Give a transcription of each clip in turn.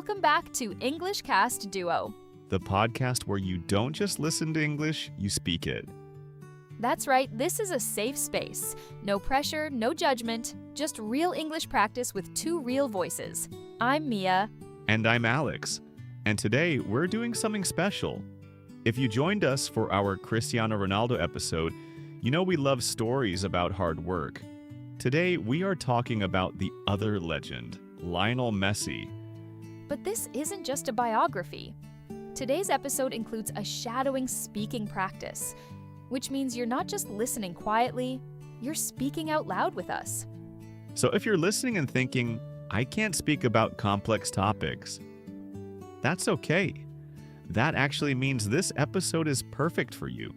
welcome back to English Cast Duo. The podcast where you don't just listen to English, you speak it. That's right, this is a safe space. No pressure, no judgment, just real English practice with two real voices. I'm Mia. And I'm Alex. And today, we're doing something special. If you joined us for our Cristiano Ronaldo episode, you know we love stories about hard work. Today, we are talking about the other legend, Lionel Messi. But this isn't just a biography. Today's episode includes a shadowing speaking practice, which means you're not just listening quietly, you're speaking out loud with us. So if you're listening and thinking, I can't speak about complex topics, that's okay. That actually means this episode is perfect for you.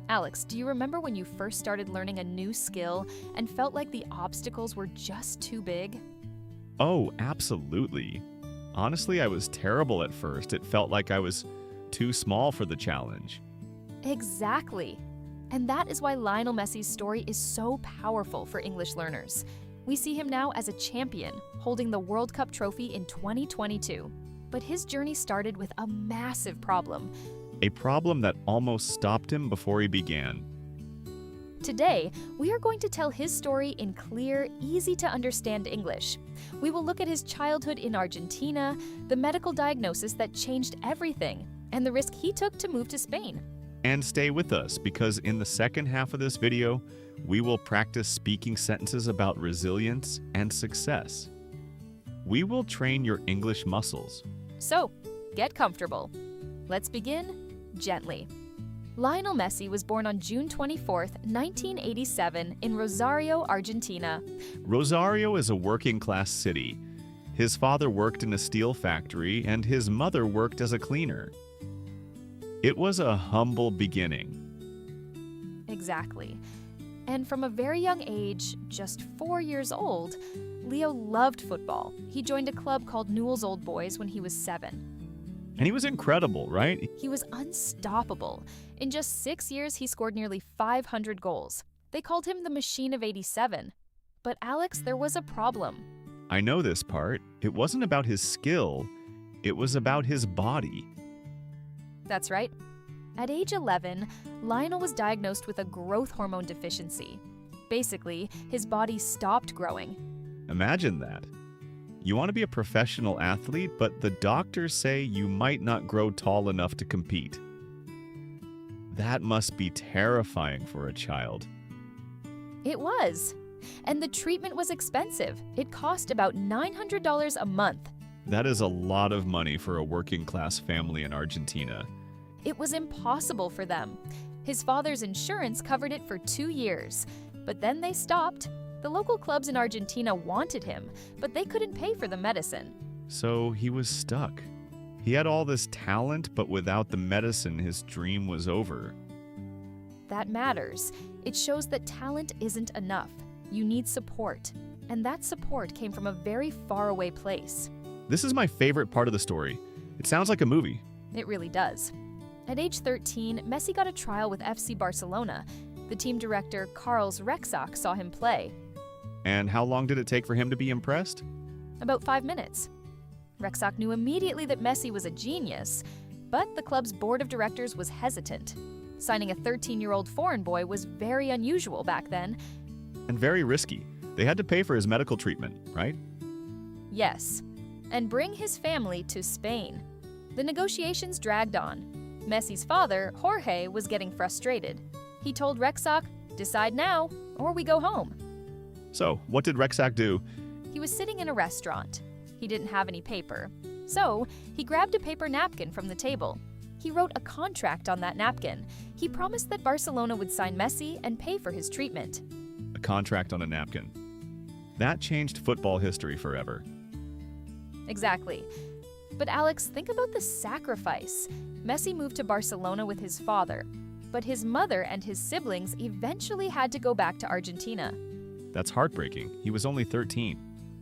Alex, do you remember when you first started learning a new skill and felt like the obstacles were just too big? Oh, absolutely. Honestly, I was terrible at first. It felt like I was too small for the challenge. Exactly. And that is why Lionel Messi's story is so powerful for English learners. We see him now as a champion, holding the World Cup trophy in 2022. But his journey started with a massive problem. A problem that almost stopped him before he began. Today, we are going to tell his story in clear, easy-to-understand English. We will look at his childhood in Argentina, the medical diagnosis that changed everything, and the risk he took to move to Spain. And stay with us, because in the second half of this video, we will practice speaking sentences about resilience and success. We will train your English muscles. So, get comfortable. Let's begin gently. Lionel Messi was born on June 24, 1987, in Rosario, Argentina. Rosario is a working-class city. His father worked in a steel factory, and his mother worked as a cleaner. It was a humble beginning. Exactly. And from a very young age, just 4 years old, Leo loved football. He joined a club called Newell's Old Boys when he was 7. And he was incredible, right? He was unstoppable. In just 6 years, he scored nearly 500 goals. They called him the Machine of 87. But Alex, there was a problem. I know this part. It wasn't about his skill. It was about his body. That's right. At age 11, Lionel was diagnosed with a growth hormone deficiency. Basically, his body stopped growing. Imagine that. You want to be a professional athlete, but the doctors say you might not grow tall enough to compete. That must be terrifying for a child. It was. And the treatment was expensive. It cost about $900 a month. That is a lot of money for a working-class family in Argentina. It was impossible for them. His father's insurance covered it for 2 years, but then they stopped. The local clubs in Argentina wanted him, but they couldn't pay for the medicine. So he was stuck. He had all this talent, but without the medicine, his dream was over. That matters. It shows that talent isn't enough. You need support. And that support came from a very faraway place. This is my favorite part of the story. It sounds like a movie. It really does. At age 13, Messi got a trial with FC Barcelona. The team director, Carlos Rexach, saw him play. And how long did it take for him to be impressed? About 5 minutes. Rexach knew immediately that Messi was a genius, but the club's board of directors was hesitant. Signing a 13-year-old foreign boy was very unusual back then. And very risky. They had to pay for his medical treatment, right? Yes, and bring his family to Spain. The negotiations dragged on. Messi's father, Jorge, was getting frustrated. He told Rexach, "Decide now, or we go home." So, what did Rexach do? He was sitting in a restaurant. He didn't have any paper. So, he grabbed a paper napkin from the table. He wrote a contract on that napkin. He promised that Barcelona would sign Messi and pay for his treatment. A contract on a napkin. That changed football history forever. Exactly. But Alex, think about the sacrifice. Messi moved to Barcelona with his father, but his mother and his siblings eventually had to go back to Argentina. That's heartbreaking. He was only 13.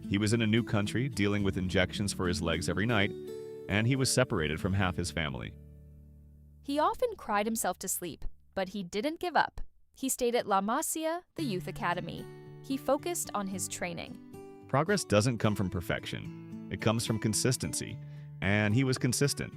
He was in a new country, dealing with injections for his legs every night, and he was separated from half his family. He often cried himself to sleep, but he didn't give up. He stayed at La Masia, the youth academy. He focused on his training. Progress doesn't come from perfection. It comes from consistency, and he was consistent.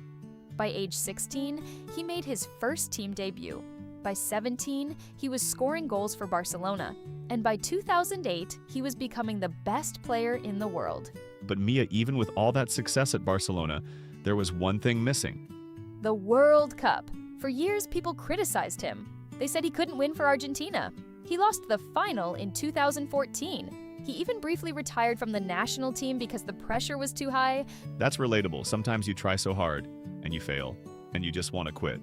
By age 16, he made his first team debut. By 17, he was scoring goals for Barcelona. And by 2008, he was becoming the best player in the world. But Mia, even with all that success at Barcelona, there was one thing missing. The World Cup. For years, people criticized him. They said he couldn't win for Argentina. He lost the final in 2014. He even briefly retired from the national team because the pressure was too high. That's relatable. Sometimes you try so hard, and you fail, and you just want to quit.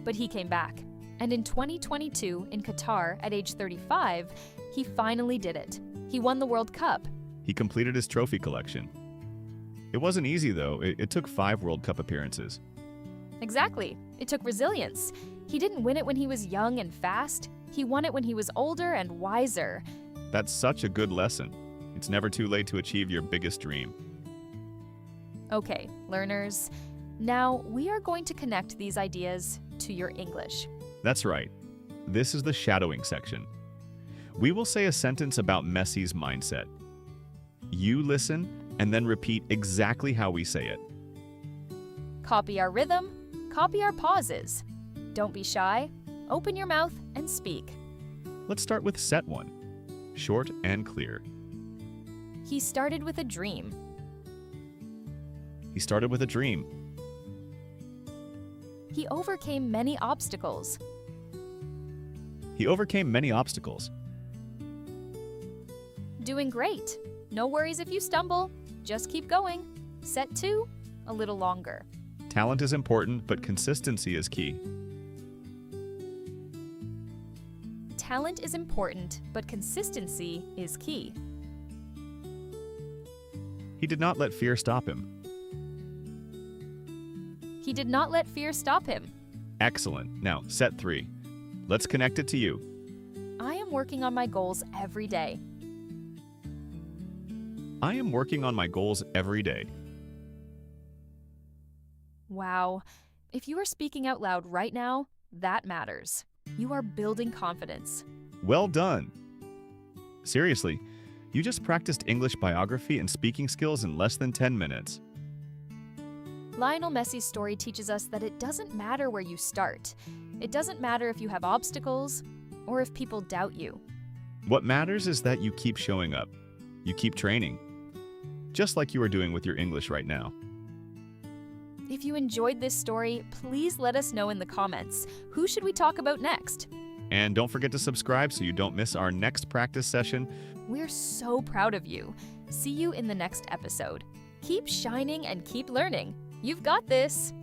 But he came back. And in 2022, in Qatar, at age 35, he finally did it. He won the World Cup. He completed his trophy collection. It wasn't easy, though. It took 5 World Cup appearances. Exactly. It took resilience. He didn't win it when he was young and fast. He won it when he was older and wiser. That's such a good lesson. It's never too late to achieve your biggest dream. Okay, learners. Now we are going to connect these ideas to your English. That's right. This is the shadowing section. We will say a sentence about Messi's mindset. You listen and then repeat exactly how we say it. Copy our rhythm, copy our pauses. Don't be shy. Open your mouth and speak. Let's start with set 1. Short and clear. He started with a dream. He started with a dream. He overcame many obstacles. He overcame many obstacles. Doing great. No worries if you stumble. Just keep going. Set 2, a little longer. Talent is important, but consistency is key. Talent is important, but consistency is key. He did not let fear stop him. He did not let fear stop him. Excellent. Now, set 3. Let's connect it to you. I am working on my goals every day. I am working on my goals every day. Wow. If you are speaking out loud right now, that matters. You are building confidence. Well done. Seriously, you just practiced English biography and speaking skills in less than 10 minutes. Lionel Messi's story teaches us that it doesn't matter where you start. It doesn't matter if you have obstacles or if people doubt you. What matters is that you keep showing up. You keep training. Just like you are doing with your English right now. If you enjoyed this story, please let us know in the comments. Who should we talk about next? And don't forget to subscribe so you don't miss our next practice session. We're so proud of you. See you in the next episode. Keep shining and keep learning. You've got this.